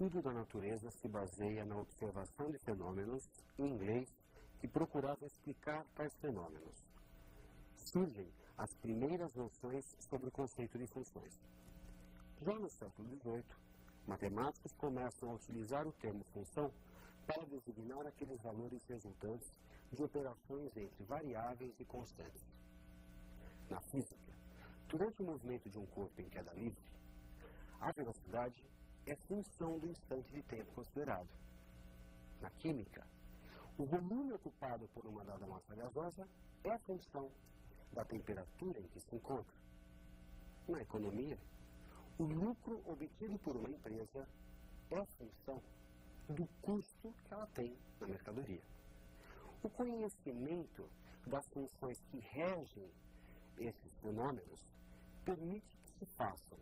estudo da natureza se baseia na observação de fenômenos, em inglês, que procuravam explicar tais fenômenos. Surgem as primeiras noções sobre o conceito de funções. Já no século XVIII, matemáticos começam a utilizar o termo função para designar aqueles valores resultantes de operações entre variáveis e constantes. Na física, durante o movimento de um corpo em queda livre, a velocidade é função do instante de tempo considerado. Na química, o volume ocupado por uma dada massa gasosa é função da temperatura em que se encontra. Na economia, o lucro obtido por uma empresa é função do custo que ela tem na mercadoria. O conhecimento das funções que regem esses fenômenos permite que se façam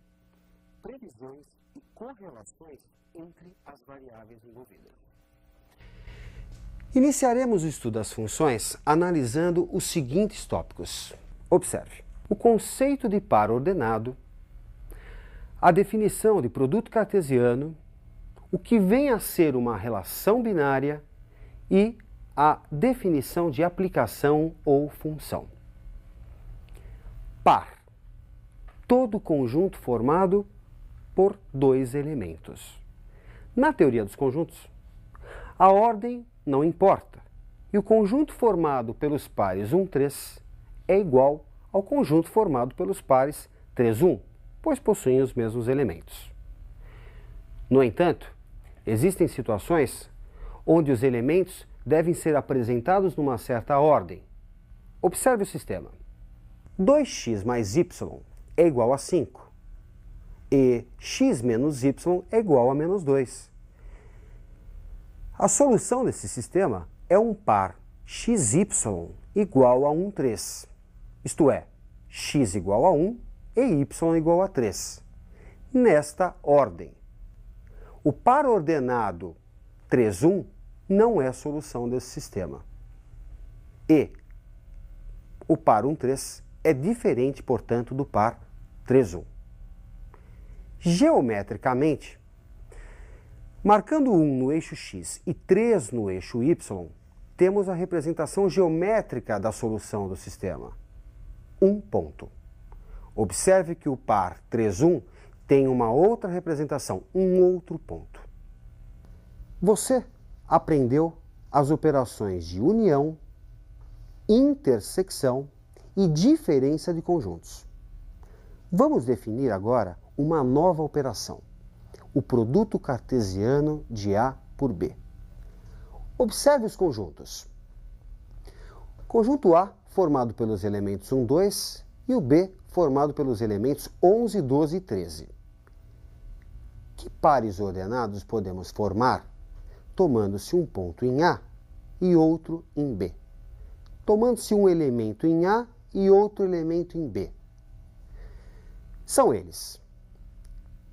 previsões e correlações entre as variáveis envolvidas. Iniciaremos o estudo das funções analisando os seguintes tópicos. Observe: o conceito de par ordenado, a definição de produto cartesiano, o que vem a ser uma relação binária e a definição de aplicação ou função. Par: todo conjunto formado por dois elementos. Na teoria dos conjuntos, a ordem não importa, e o conjunto formado pelos pares 1, 3 é igual ao conjunto formado pelos pares 3, 1, pois possuem os mesmos elementos. No entanto, existem situações onde os elementos devem ser apresentados numa certa ordem. Observe o sistema. 2x mais y é igual a 5 e x menos y é igual a menos 2. A solução desse sistema é um par xy igual a 1, 3. Isto é, x igual a 1 e y igual a 3. Nesta ordem. O par ordenado 3, 1 não é a solução desse sistema. E o par 1, 3 é diferente, portanto, do par 3, 1. Geometricamente, marcando 1 no eixo x e 3 no eixo y, temos a representação geométrica da solução do sistema. Um ponto. Observe que o par 3, 1 tem uma outra representação, um outro ponto. Você aprendeu as operações de união, intersecção e diferença de conjuntos. Vamos definir agora uma nova operação, o produto cartesiano de A por B. Observe os conjuntos. Conjunto A formado pelos elementos 1, 2 e o B formado pelos elementos 11, 12 e 13. Que pares ordenados podemos formar tomando-se um ponto em A e outro em B? Tomando-se um elemento em A e outro elemento em B. São eles: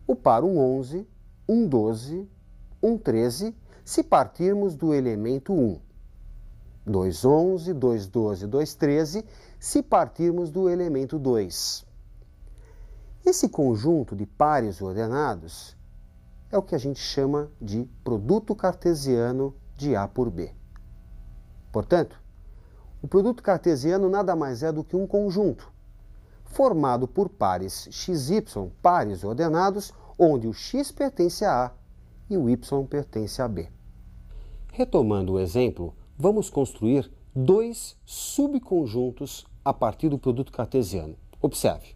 o par 11, 12, 13, se partirmos do elemento 1. 11, 12, 13, se partirmos do elemento 2. Esse conjunto de pares ordenados é o que a gente chama de produto cartesiano de A por B. Portanto, o produto cartesiano nada mais é do que um conjunto formado por pares xy, pares ordenados, onde o x pertence a A e o y pertence a B. Retomando o exemplo, vamos construir dois subconjuntos a partir do produto cartesiano. Observe.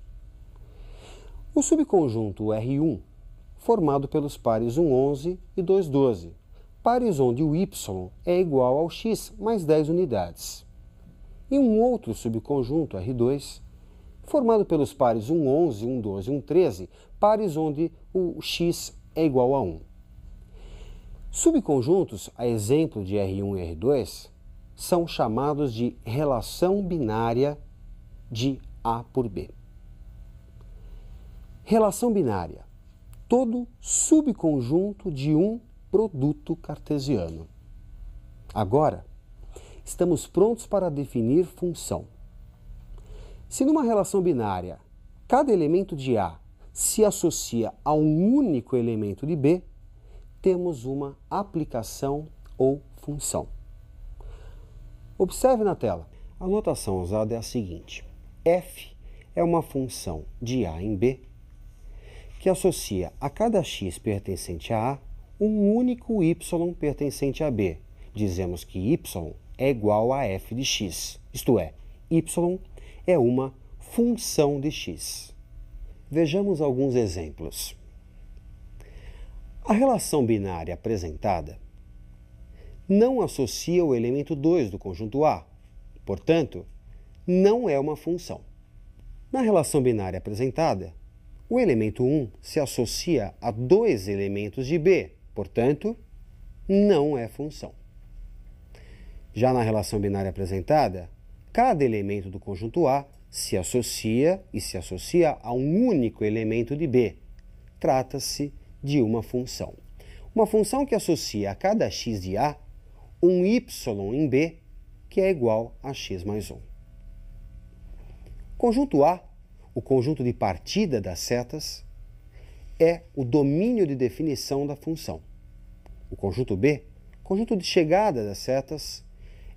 O subconjunto R1, formado pelos pares 11 e 12, pares onde o y é igual ao x mais 10 unidades. E um outro subconjunto R2, formado pelos pares 11, 12 e 13, pares onde o x é igual a 1. Subconjuntos, a exemplo de R1 e R2, são chamados de relação binária de A por B. Relação binária: todo subconjunto de um produto cartesiano. Agora, estamos prontos para definir função. Se numa relação binária, cada elemento de A se associa a um único elemento de B, temos uma aplicação ou função. Observe na tela. A notação usada é a seguinte: f é uma função de a em b que associa a cada x pertencente a um único y pertencente a b. Dizemos que y é igual a f de x, isto é, y é uma função de x. Vejamos alguns exemplos. A relação binária apresentada não associa o elemento 2 do conjunto A, portanto, não é uma função. Na relação binária apresentada, o elemento 1 se associa a dois elementos de B, portanto, não é função. Já na relação binária apresentada, cada elemento do conjunto A se associa a um único elemento de B. Trata-se de uma função. Uma função que associa a cada x de A um y em B, que é igual a x mais 1. Conjunto A, o conjunto de partida das setas, é o domínio de definição da função. O conjunto B, conjunto de chegada das setas,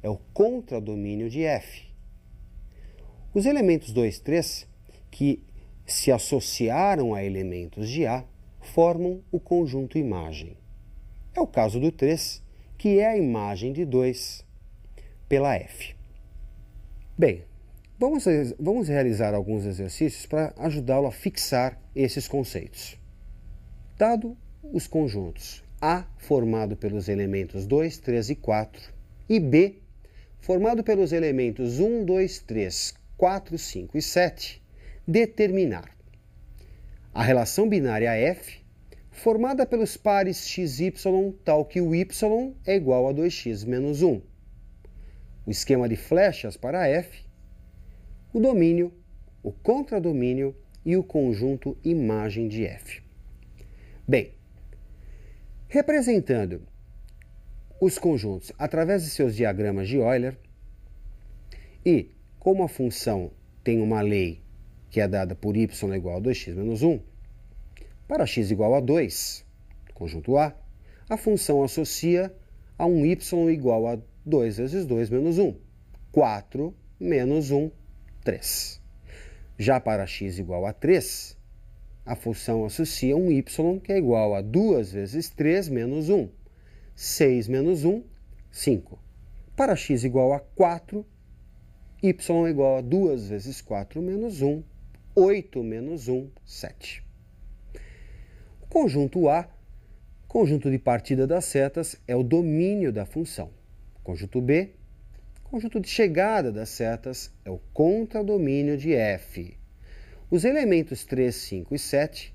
é o contradomínio de f. Os elementos 2 e 3, que se associaram a elementos de A, formam o conjunto imagem. É o caso do 3, que é a imagem de 2 pela f. Bem, vamos realizar alguns exercícios para ajudá-lo a fixar esses conceitos. Dado os conjuntos A formado pelos elementos 2, 3 e 4 e B formado pelos elementos 1, 2, 3, 4, 5 e 7, determinar a relação binária f formada pelos pares x e y, tal que o y é igual a 2x menos 1. O esquema de flechas para f, o domínio, o contradomínio e o conjunto imagem de f. Bem, representando os conjuntos através de seus diagramas de Euler e como a função tem uma lei que é dada por y igual a 2x menos 1, para x igual a 2, conjunto A, a função associa a um y igual a 2 vezes 2 menos 1, 4 menos 1, 3. Já para x igual a 3, a função associa um y que é igual a 2 vezes 3 menos 1, 6 menos 1, 5. Para x igual a 4, y é igual a 2 vezes 4 menos 1, 8 menos 1, 7. O conjunto A, conjunto de partida das setas, é o domínio da função. Conjunto B, conjunto de chegada das setas, é o contradomínio de f. Os elementos 3, 5 e 7,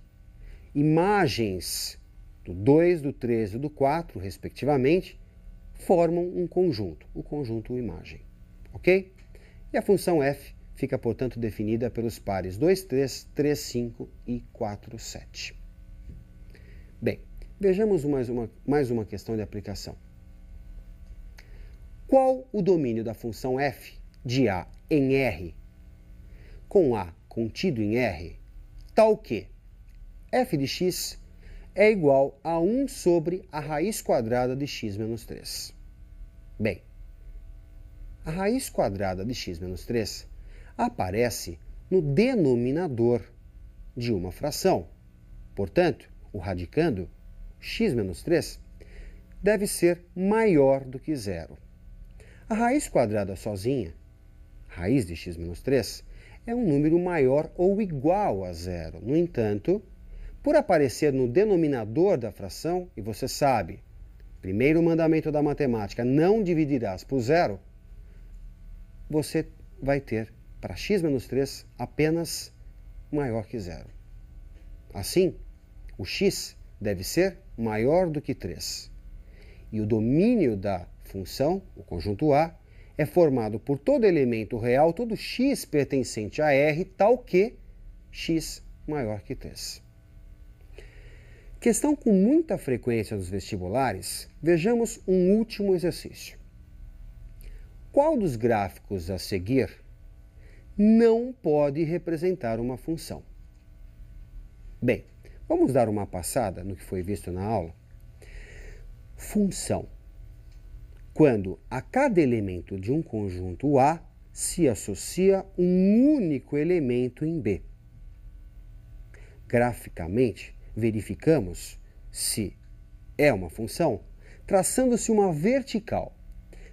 imagens do 2, do 3 e do 4, respectivamente, formam um conjunto, o conjunto imagem. Ok? E a função f fica, portanto, definida pelos pares 2, 3, 3, 5 e 4, 7. Bem, vejamos mais uma questão de aplicação. Qual o domínio da função f de A em R, com A contido em R, tal que f de x é igual a 1 sobre a raiz quadrada de x menos 3? Bem, a raiz quadrada de x menos 3 aparece no denominador de uma fração. Portanto, o radicando, x menos 3, deve ser maior do que zero. A raiz quadrada sozinha, raiz de x menos 3, é um número maior ou igual a zero. No entanto, por aparecer no denominador da fração, e você sabe, primeiro mandamento da matemática, não dividirás por zero, você vai ter, para x menos 3, apenas maior que zero. Assim, o x deve ser maior do que 3. E o domínio da função, o conjunto A, é formado por todo elemento real, todo x pertencente a R, tal que x maior que 3. Questão com muita frequência nos vestibulares, vejamos um último exercício. Qual dos gráficos a seguir não pode representar uma função? Bem, vamos dar uma passada no que foi visto na aula. função, quando a cada elemento de um conjunto A se associa um único elemento em B. Graficamente, verificamos se é uma função traçando-se uma vertical.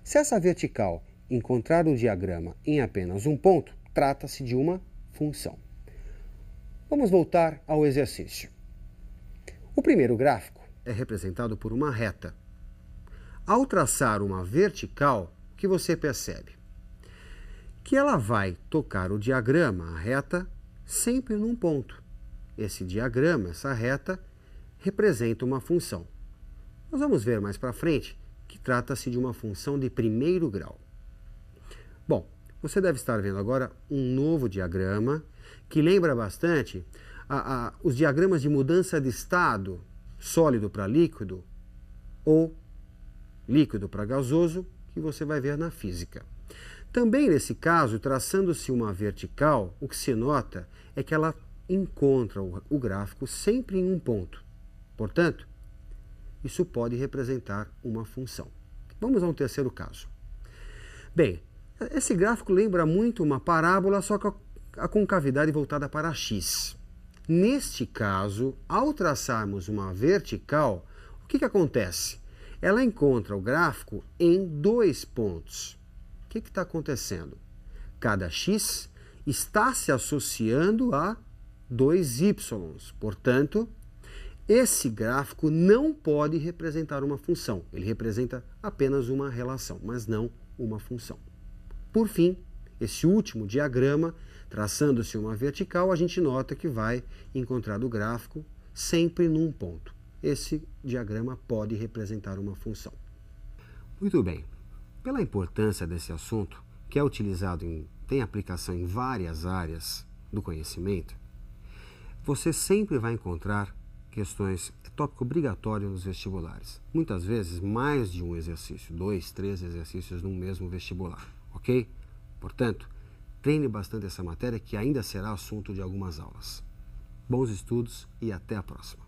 Se essa vertical encontrar o diagrama em apenas um ponto, trata-se de uma função. Vamos voltar ao exercício. O primeiro gráfico é representado por uma reta. Ao traçar uma vertical, o que você percebe? Que ela vai tocar o diagrama, a reta, sempre num ponto. Esse diagrama, essa reta, representa uma função. Nós vamos ver mais para frente que trata-se de uma função de primeiro grau. Bom, você deve estar vendo agora um novo diagrama que lembra bastante os diagramas de mudança de estado, sólido para líquido ou líquido para gasoso, que você vai ver na física. Também nesse caso, traçando-se uma vertical, o que se nota é que ela encontra o gráfico sempre em um ponto. Portanto, isso pode representar uma função. Vamos a um terceiro caso. Bem, esse gráfico lembra muito uma parábola, só que a concavidade voltada para x. Neste caso, ao traçarmos uma vertical, o que acontece? Ela encontra o gráfico em dois pontos. O que está acontecendo? Cada x está se associando a dois y. Portanto, esse gráfico não pode representar uma função. Ele representa apenas uma relação, mas não uma função. Por fim, esse último diagrama, traçando-se uma vertical, a gente nota que vai encontrar o gráfico sempre num ponto. Esse diagrama pode representar uma função. Muito bem. Pela importância desse assunto, que é utilizado tem aplicação em várias áreas do conhecimento, você sempre vai encontrar questões, é tópico obrigatório nos vestibulares. Muitas vezes, mais de um exercício, 2, 3 exercícios no mesmo vestibular, ok? Portanto, treine bastante essa matéria que ainda será assunto de algumas aulas. Bons estudos e até a próxima.